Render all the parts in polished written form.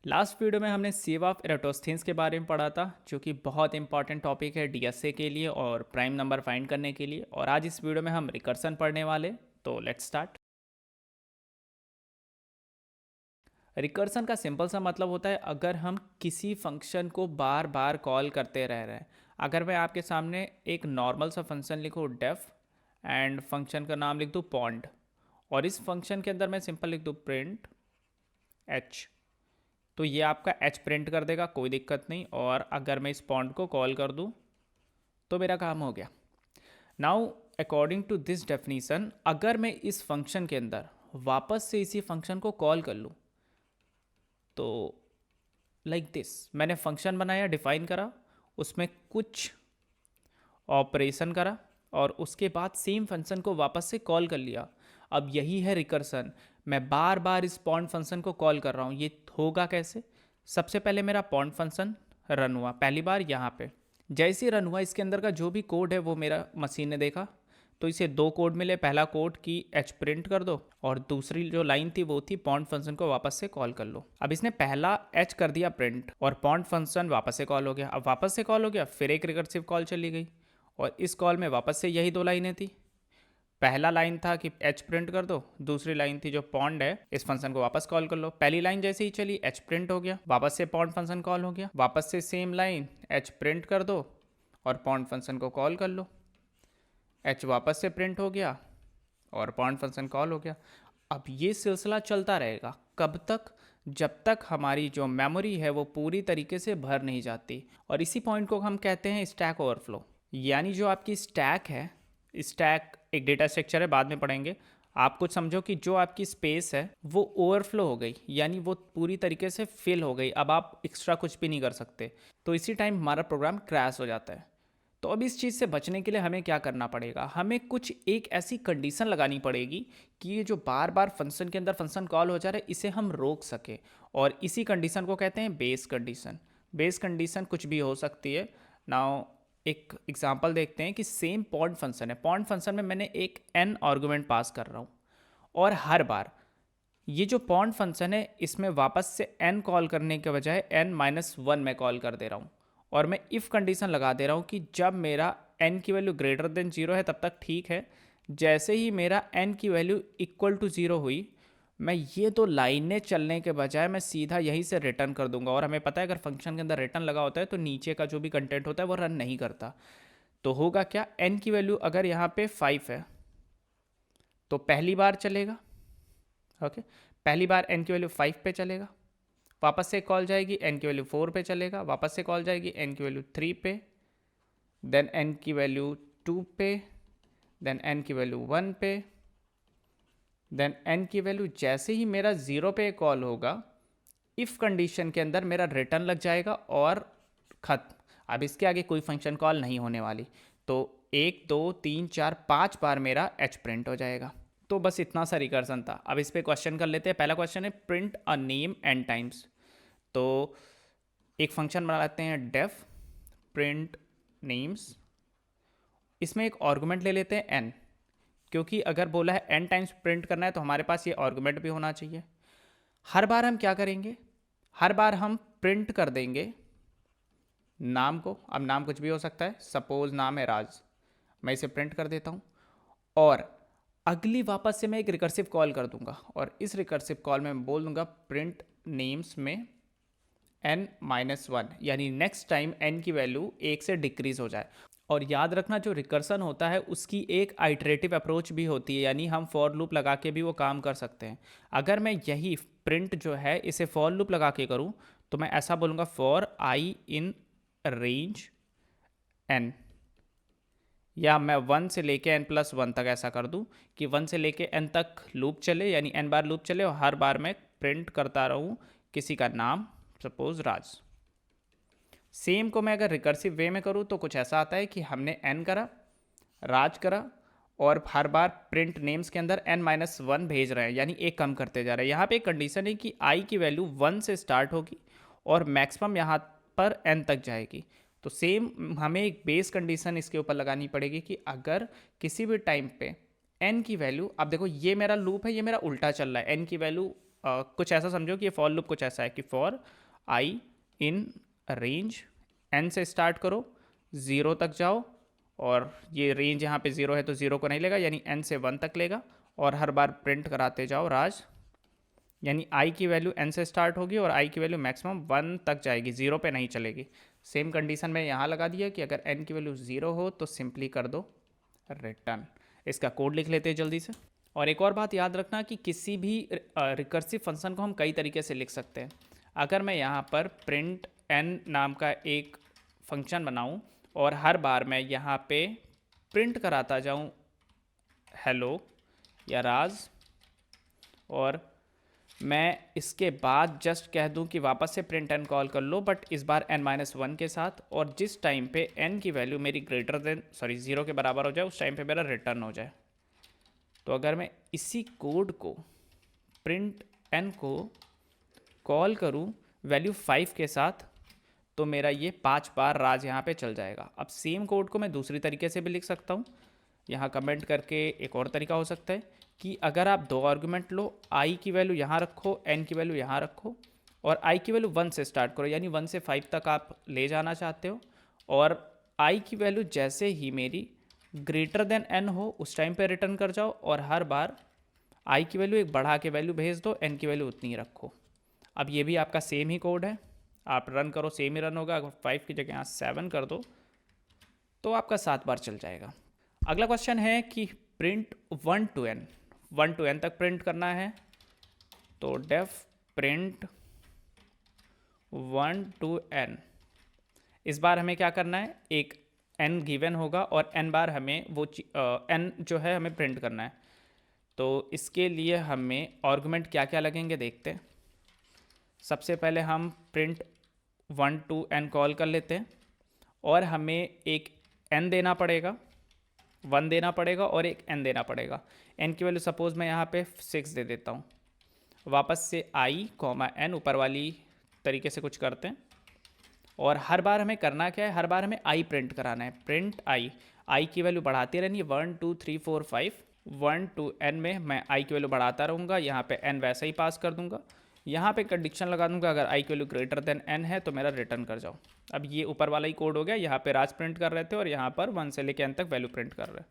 Last video में हमने सिव of एरोटोस्थेंस के बारे में पढ़ा था, जो कि बहुत इंपॉर्टेंट टॉपिक है डीएसए के लिए और प्राइम नंबर फाइंड करने के लिए। और आज इस वीडियो में हम रिकर्सन पढ़ने वाले। तो लेट्स स्टार्ट। रिकर्सन का सिंपल सा मतलब होता है अगर हम किसी फंक्शन को बार बार कॉल करते रह रहे हैं। अगर मैं आपके सामने एक नॉर्मल सा फंक्शन लिखूँ डेफ एंड फंक्शन का नाम लिख दूँ पॉन्ड, और इस फंक्शन के अंदर मैं सिंपल लिख दूँ प्रिंट एच, तो ये आपका एच प्रिंट कर देगा, कोई दिक्कत नहीं। और अगर मैं इस पॉन्ड को कॉल कर दूँ तो मेरा काम हो गया। Now according to this definition, अगर मैं इस फंक्शन के अंदर वापस से इसी फंक्शन को कॉल कर लूँ तो लाइक दिस, मैंने फंक्शन बनाया, डिफाइन करा, उसमें कुछ ऑपरेशन करा और उसके बाद सेम फंक्शन को वापस से कॉल कर लिया। अब यही है रिकर्सन। मैं बार बार इस पॉइंट फंक्शन को कॉल कर रहा हूँ। ये होगा कैसे? सबसे पहले मेरा पॉइंट फंक्शन रन हुआ पहली बार यहाँ पे। जैसे ही रन हुआ, इसके अंदर का जो भी कोड है वो मेरा मशीन ने देखा, तो इसे दो कोड मिले। पहला कोड की एच प्रिंट कर दो, और दूसरी जो लाइन थी वो थी पॉन्ट फंक्शन को वापस से कॉल कर लो। अब इसने पहला एच कर दिया प्रिंट और पॉन्ट फंक्शन वापस से कॉल हो गया। अब वापस से कॉल हो गया, फिर एक रिकर्सिव कॉल चली गई, और इस कॉल में वापस से यही दो लाइनें थी। पहला लाइन था कि एच प्रिंट कर दो, दूसरी लाइन थी जो पॉन्ड है इस फंक्शन को वापस कॉल कर लो। पहली लाइन जैसे ही चली एच प्रिंट हो गया, वापस से पॉन्ड फंक्शन कॉल हो गया, वापस से सेम लाइन एच प्रिंट कर दो और पॉन्ड फंक्शन को कॉल कर लो। एच वापस से प्रिंट हो गया और पॉन्ड फंक्शन कॉल हो गया। अब ये सिलसिला चलता रहेगा कब तक? जब तक हमारी जो मेमोरी है वो पूरी तरीके से भर नहीं जाती। और इसी पॉइंट को हम कहते हैं स्टैक ओवरफ्लो। यानी जो आपकी स्टैक है, स्टैक एक डेटा स्ट्रक्चर है, बाद में पढ़ेंगे। आप कुछ समझो कि जो आपकी स्पेस है वो ओवरफ्लो हो गई, यानी वो पूरी तरीके से फिल हो गई। अब आप एक्स्ट्रा कुछ भी नहीं कर सकते, तो इसी टाइम हमारा प्रोग्राम क्रैश हो जाता है। तो अब इस चीज़ से बचने के लिए हमें क्या करना पड़ेगा? हमें कुछ एक ऐसी कंडीशन लगानी पड़ेगी कि ये जो बार बार फंक्शन के अंदर फंक्शन कॉल हो जा रहा है इसे हम रोक सके। और इसी कंडीशन को कहते हैं बेस कंडीशन। बेस कंडीशन कुछ भी हो सकती है। नाउ एक एग्जांपल देखते हैं कि सेम पॉन्ड फंक्शन है। पॉन्ड फंक्शन में मैंने एक n आर्गुमेंट पास कर रहा हूँ, और हर बार ये जो पॉन्ड फंक्शन है इसमें वापस से n कॉल करने के बजाय n-1 में कॉल कर दे रहा हूँ। और मैं इफ़ कंडीशन लगा दे रहा हूँ कि जब मेरा n की वैल्यू ग्रेटर देन 0 है तब तक ठीक है। जैसे ही मेरा n की वैल्यू इक्वल टू 0 हुई, मैं ये दो लाइनें चलने के बजाय मैं सीधा यहीं से रिटर्न कर दूंगा। और हमें पता है अगर फंक्शन के अंदर रिटर्न लगा होता है तो नीचे का जो भी कंटेंट होता है वो रन नहीं करता। तो होगा क्या? n की वैल्यू अगर यहाँ पे 5 है तो पहली बार चलेगा। ओके, पहली बार n की वैल्यू 5 पे चलेगा, वापस से कॉल जाएगी n की वैल्यू 4 पे चलेगा, वापस से कॉल जाएगी n की वैल्यू 3 पे, देन n की वैल्यू 2 पे, देन n की वैल्यू 1 पे, देन n की वैल्यू जैसे ही मेरा 0 पे कॉल होगा, इफ़ कंडीशन के अंदर मेरा रिटर्न लग जाएगा और खत्म। अब इसके आगे कोई फंक्शन कॉल नहीं होने वाली। तो 1 2 3 4 5 बार मेरा एच प्रिंट हो जाएगा। तो बस इतना सा रिकर्सन था। अब इस पे क्वेश्चन कर लेते हैं। पहला क्वेश्चन है print a name n times. तो एक फंक्शन बना लेते हैं डेफ प्रिंट नेम्स। इसमें एक आर्गुमेंट ले लेते हैं n, क्योंकि अगर बोला है n टाइम्स प्रिंट करना है तो हमारे पास ये आर्गुमेंट भी होना चाहिए। हर बार हम क्या करेंगे? हर बार हम प्रिंट कर देंगे नाम को। अब नाम कुछ भी हो सकता है, सपोज नाम है राज, मैं इसे प्रिंट कर देता हूँ। और अगली वापस से मैं एक रिकर्सिव कॉल कर दूंगा, और इस रिकर्सिव कॉल में मैं बोल दूंगा प्रिंट नेम्स में n-1, यानी नेक्स्ट टाइम n की वैल्यू 1 से डिक्रीज हो जाए। और याद रखना, जो रिकर्सन होता है उसकी एक आइटरेटिव अप्रोच भी होती है, यानी हम फॉर लूप लगा के भी वो काम कर सकते हैं। अगर मैं यही प्रिंट जो है इसे फॉर लूप लगा के करूँ तो मैं ऐसा बोलूँगा for i in range n, या मैं 1 से लेके n+1 तक ऐसा कर दूं कि 1 से लेके n तक लूप चले, यानी n बार लूप चले और हर बार मैं प्रिंट करता रहूं किसी का नाम, सपोज राज। सेम को मैं अगर रिकर्सिव वे में करूं तो कुछ ऐसा आता है कि हमने n करा, राज करा, और हर बार प्रिंट नेम्स के अंदर n-1 भेज रहे हैं, यानी एक कम करते जा रहे हैं। यहाँ पे एक कंडीशन है कि i की वैल्यू 1 से स्टार्ट होगी और मैक्सिमम यहाँ पर n तक जाएगी। तो सेम हमें एक बेस कंडीशन इसके ऊपर लगानी पड़ेगी कि अगर किसी भी टाइम पे n की वैल्यू, अब देखो ये मेरा लूप है, ये मेरा उल्टा चल रहा है, n की वैल्यू कुछ ऐसा समझो कि ये फॉर लूप कुछ ऐसा है कि for i in range n से स्टार्ट करो, ज़ीरो तक जाओ, और ये रेंज यहाँ पे ज़ीरो है तो ज़ीरो को नहीं लेगा, यानी एन से वन तक लेगा, और हर बार प्रिंट कराते जाओ राज, यानी आई की वैल्यू एन से स्टार्ट होगी और आई की वैल्यू मैक्सिमम वन तक जाएगी, ज़ीरो पे नहीं चलेगी। सेम कंडीशन में यहाँ लगा दिया कि अगर एन की वैल्यू ज़ीरो हो तो सिंपली कर दो रिटर्न। इसका कोड लिख लेते हैं जल्दी से। और एक और बात याद रखना कि किसी भी रिकर्सिव फंक्शन को हम कई तरीके से लिख सकते हैं। अगर मैं यहाँ पर प्रिंट एन नाम का एक फंक्शन बनाऊँ और हर बार मैं यहाँ पे प्रिंट कराता जाऊँ हेलो या राज, और मैं इसके बाद जस्ट कह दूं कि वापस से प्रिंट एन कॉल कर लो, बट इस बार n-1 के साथ, और जिस टाइम पे n की वैल्यू मेरी ग्रेटर देन ज़ीरो के बराबर हो जाए उस टाइम पे मेरा रिटर्न हो जाए। तो अगर मैं इसी कोड को प्रिंट एन को कॉल करूं वैल्यू 5 के साथ तो मेरा ये 5 बार राज यहाँ पे चल जाएगा। अब सेम कोड को मैं दूसरी तरीके से भी लिख सकता हूँ। यहाँ कमेंट करके एक और तरीका हो सकता है कि अगर आप दो आर्गुमेंट लो, आई की वैल्यू यहाँ रखो, एन की वैल्यू यहाँ रखो, और आई की वैल्यू 1 से स्टार्ट करो, यानी 1 से 5 तक आप ले जाना चाहते हो, और आई की वैल्यू जैसे ही मेरी ग्रेटर देन एन हो उस टाइम पे रिटर्न कर जाओ, और हर बार आई की वैल्यू एक बढ़ा के वैल्यू भेज दो, एन की वैल्यू उतनी ही रखो। अब ये भी आपका सेम ही कोड है, आप रन करो सेम ही रन होगा। अगर 5 की जगह यहाँ 7 कर दो तो आपका 7 बार चल जाएगा। अगला क्वेश्चन है कि प्रिंट 1 to n तक प्रिंट करना है, तो डेफ प्रिंट 1 to n। इस बार हमें क्या करना है, एक n गिवन होगा और n बार हमें वो n जो है हमें प्रिंट करना है। तो इसके लिए हमें आर्गुमेंट क्या क्या लगेंगे देखते हैं। सबसे पहले हम प्रिंट 1 to n कॉल कर लेते हैं, और हमें एक n देना पड़ेगा, 1 देना पड़ेगा और एक n देना पड़ेगा। n की वैल्यू सपोज मैं यहाँ पे 6 दे देता हूँ। वापस से i, n ऊपर वाली तरीके से कुछ करते हैं, और हर बार हमें करना क्या है, हर बार हमें i प्रिंट कराना है। प्रिंट i की वैल्यू बढ़ाती रहनी है, 1 2 3 4 5, 1 to n में मैं i की वैल्यू बढ़ाता रहूँगा। यहाँ पे n वैसे ही पास कर दूंगा, यहाँ पे कंडीशन लगा दूंगा अगर i की वैल्यू ग्रेटर देन n है तो मेरा रिटर्न कर जाओ। अब ये ऊपर वाला ही कोड हो गया, यहाँ पे राज प्रिंट कर रहे थे और यहाँ पर 1 से लेके n तक वैल्यू प्रिंट कर रहे हैं।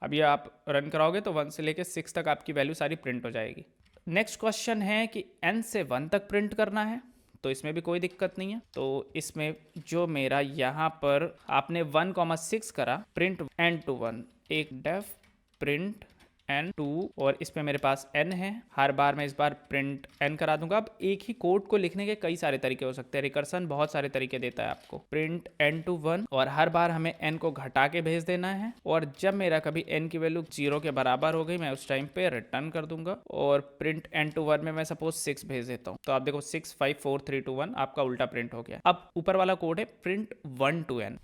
अब ये आप रन कराओगे तो 1 से लेके 6 तक आपकी वैल्यू सारी प्रिंट हो जाएगी। नेक्स्ट क्वेश्चन है कि n से 1 तक प्रिंट करना है, तो इसमें भी कोई दिक्कत नहीं है। तो इसमें जो मेरा यहाँ पर आपने 1,6 करा, प्रिंट n to 1, एक डेफ प्रिंट n टू, और इस पे मेरे पास n है, हर बार मैं इस बार प्रिंट n करा दूंगा। अब एक ही कोड को लिखने के कई सारे तरीके हो सकते हैं, रिकर्सन बहुत सारे तरीके देता है आपको। प्रिंट n to 1, और हर बार हमें n को घटा के भेज देना है, और जब मेरा कभी n की वैल्यू 0 के बराबर हो गई मैं उस टाइम पे रिटर्न कर दूंगा। और प्रिंट n to 1 में मैं सपोज 6 भेज देता हूँ, तो आप देखो 6 5 4 3 2 1 आपका उल्टा प्रिंट हो गया। अब ऊपर वाला कोड है प्रिंट 1 to n,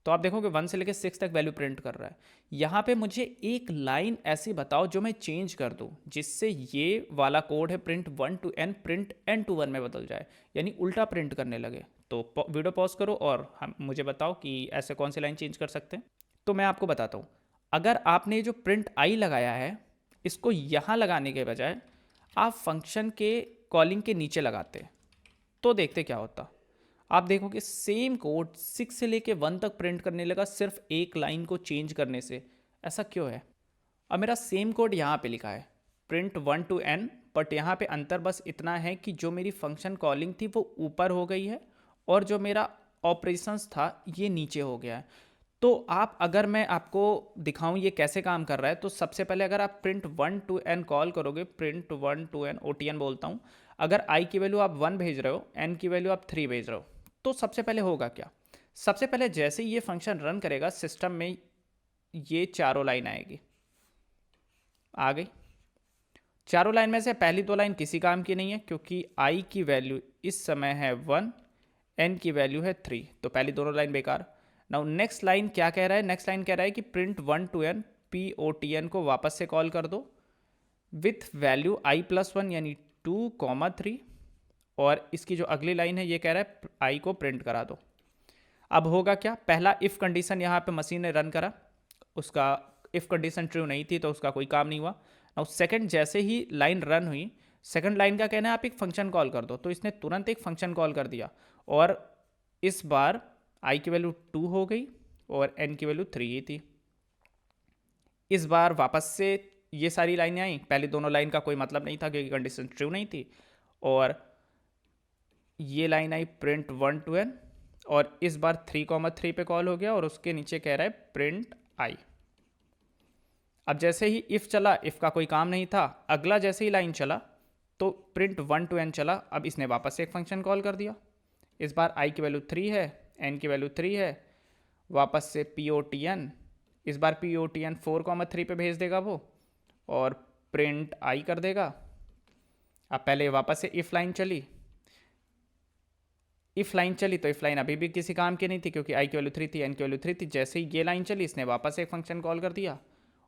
तो आप देखो कि 1 से लेकर 6 तक वैल्यू प्रिंट कर रहा है। यहाँ पे मुझे एक लाइन ऐसी बताओ जो मैं चेंज कर दूँ जिससे ये वाला कोड है print 1 to n, print n to 1 में बदल जाए, यानी उल्टा प्रिंट करने लगे। तो वीडियो पॉज करो और मुझे बताओ कि ऐसे कौन सी लाइन चेंज कर सकते हैं। तो मैं आपको बताता हूँ, अगर आपने जो प्रिंट आई लगाया है इसको यहाँ लगाने के बजाय आप फंक्शन के कॉलिंग के नीचे लगाते तो देखते क्या होता। आप देखोगे सेम कोड 6 से लेके 1 तक प्रिंट करने लगा सिर्फ एक लाइन को चेंज करने से। ऐसा क्यों है? अब मेरा सेम कोड यहाँ पे लिखा है प्रिंट 1 to n, बट यहाँ पे अंतर बस इतना है कि जो मेरी फंक्शन कॉलिंग थी वो ऊपर हो गई है और जो मेरा ऑपरेशंस था ये नीचे हो गया है। तो आप, अगर मैं आपको दिखाऊं ये कैसे काम कर रहा है, तो सबसे पहले अगर आप प्रिंट 1 to n कॉल करोगे, प्रिंट 1 to n OTN बोलता हूँ, अगर i की वैल्यू आप 1 भेज रहे हो, n की वैल्यू आप 3 भेज रहे हो, तो सबसे पहले होगा क्या, सबसे पहले जैसे ही ये फंक्शन रन करेगा सिस्टम में ये चारों लाइन आएगी। आ गई चारों लाइन में से पहली दो लाइन किसी काम की नहीं है क्योंकि i की वैल्यू इस समय है 1, n की वैल्यू है 3, तो पहली दोनों लाइन बेकार। नाउ नेक्स्ट लाइन क्या कह रहा है, नेक्स्ट लाइन कह रहा है कि प्रिंट 1 to n POTN को वापस से कॉल कर दो विथ वैल्यू i+1 यानी 2, 3, और इसकी जो अगली लाइन है ये कह रहा है i को प्रिंट करा दो। अब होगा क्या, पहला इफ़ कंडीशन यहाँ पे मशीन ने रन करा, उसका इफ़ कंडीशन ट्रू नहीं थी तो उसका कोई काम नहीं हुआ। नाउ सेकंड, जैसे ही लाइन रन हुई सेकंड लाइन का कहना है आप एक फंक्शन कॉल कर दो, तो इसने तुरंत एक फंक्शन कॉल कर दिया और इस बार आई की वैल्यू 2 हो गई और एन की वैल्यू 3 ही थी। इस बार वापस से ये सारी लाइनें आई, पहले दोनों लाइन का कोई मतलब नहीं था क्योंकि कंडीशन ट्रू नहीं थी, और ये line I print 1 to n, और इस बार 3,3 पे कॉल हो गया और उसके नीचे कह रहा है प्रिंट आई। अब जैसे ही इफ़ चला, इफ़ का कोई काम नहीं था, अगला जैसे ही लाइन चला तो प्रिंट 1 to n चला। अब इसने वापस से एक फंक्शन कॉल कर दिया, इस बार आई की वैल्यू 3 है, एन की वैल्यू 3 है, वापस से पी ओ टी एन, इस बार पी ओ टी एन 4,3 पे भेज देगा वो और प्रिंट आई कर देगा। अब पहले वापस से इफ़ लाइन चली, इफ़ लाइन चली तो इफ़ लाइन अभी भी किसी काम की नहीं थी क्योंकि आई की वैल्यू 3 थी, एन की वैल्यू 3 थी। जैसे ही ये लाइन चली इसने वापस से एक फंक्शन कॉल कर दिया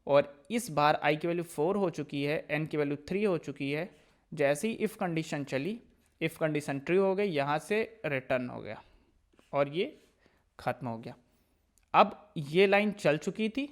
और इस बार आई की वैल्यू 4 हो चुकी है, एन की वैल्यू 3 हो चुकी है। जैसे ही इफ़ कंडीशन चली, इफ़ कंडीशन ट्रू हो गई, यहाँ से रिटर्न हो गया और ये ख़त्म हो गया। अब ये लाइन चल चुकी थी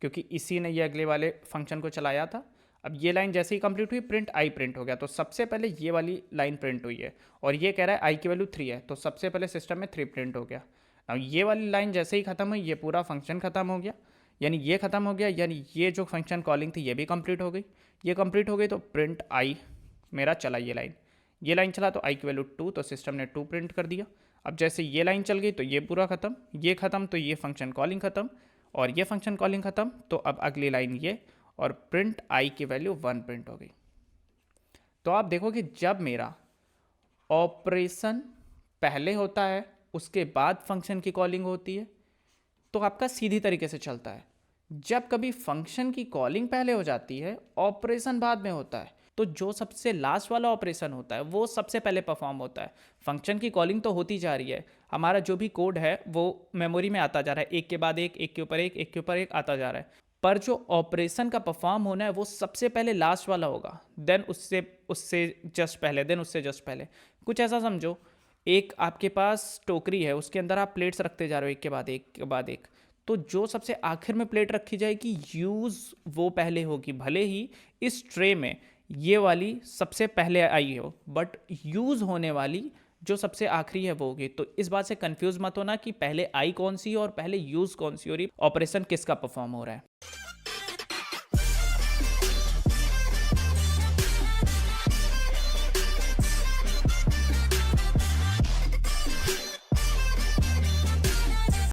क्योंकि इसी ने ये अगले वाले फंक्शन को चलाया था। अब ये लाइन जैसे ही कंप्लीट हुई प्रिंट आई प्रिंट हो गया, तो सबसे पहले ये वाली लाइन प्रिंट हुई है और ये कह रहा है आई की वैल्यू 3 है, तो सबसे पहले सिस्टम में 3 प्रिंट हो गया। अब ये वाली लाइन जैसे ही ख़त्म हुई ये पूरा फंक्शन ख़त्म हो गया, यानी ये ख़त्म हो गया, यानी ये जो फंक्शन कॉलिंग थी ये भी कंप्लीट हो गई। ये कंप्लीट हो गई तो प्रिंट आई मेरा चला, ये लाइन चला तो आई की वैल्यू 2, तो सिस्टम ने 2 प्रिंट कर दिया। अब जैसे ये लाइन चल गई तो ये पूरा ख़त्म, ये ख़त्म तो ये फंक्शन कॉलिंग ख़त्म, और ये फंक्शन कॉलिंग ख़त्म, तो अब अगली लाइन ये, और प्रिंट आई की वैल्यू 1 प्रिंट हो गई। तो आप देखो कि जब मेरा ऑपरेशन पहले होता है उसके बाद फंक्शन की कॉलिंग होती है तो आपका सीधी तरीके से चलता है। जब कभी फंक्शन की कॉलिंग पहले हो जाती है, ऑपरेशन बाद में होता है, तो जो सबसे लास्ट वाला ऑपरेशन होता है वो सबसे पहले परफॉर्म होता है। फंक्शन की कॉलिंग तो होती जा रही है, हमारा जो भी कोड है वो मेमोरी में आता जा रहा है, एक के बाद एक, एक के ऊपर एक, एक के ऊपर एक आता जा रहा है, पर जो ऑपरेशन का परफॉर्म होना है वो सबसे पहले लास्ट वाला होगा, देन उससे उससे जस्ट पहले, देन उससे जस्ट पहले। कुछ ऐसा समझो, एक आपके पास टोकरी है, उसके अंदर आप प्लेट्स रखते जा रहे हो एक के बाद एक के बाद एक, तो जो सबसे आखिर में प्लेट रखी जाएगी यूज़ वो पहले होगी, भले ही इस ट्रे में ये वाली सबसे पहले आई हो, बट यूज़ होने वाली जो सबसे आखिरी है वो होगी। तो इस बात से कंफ्यूज मत होना कि पहले आई कौन सी और पहले यूज़ कौन सी हो रही, ऑपरेशन किसका परफॉर्म हो रहा है।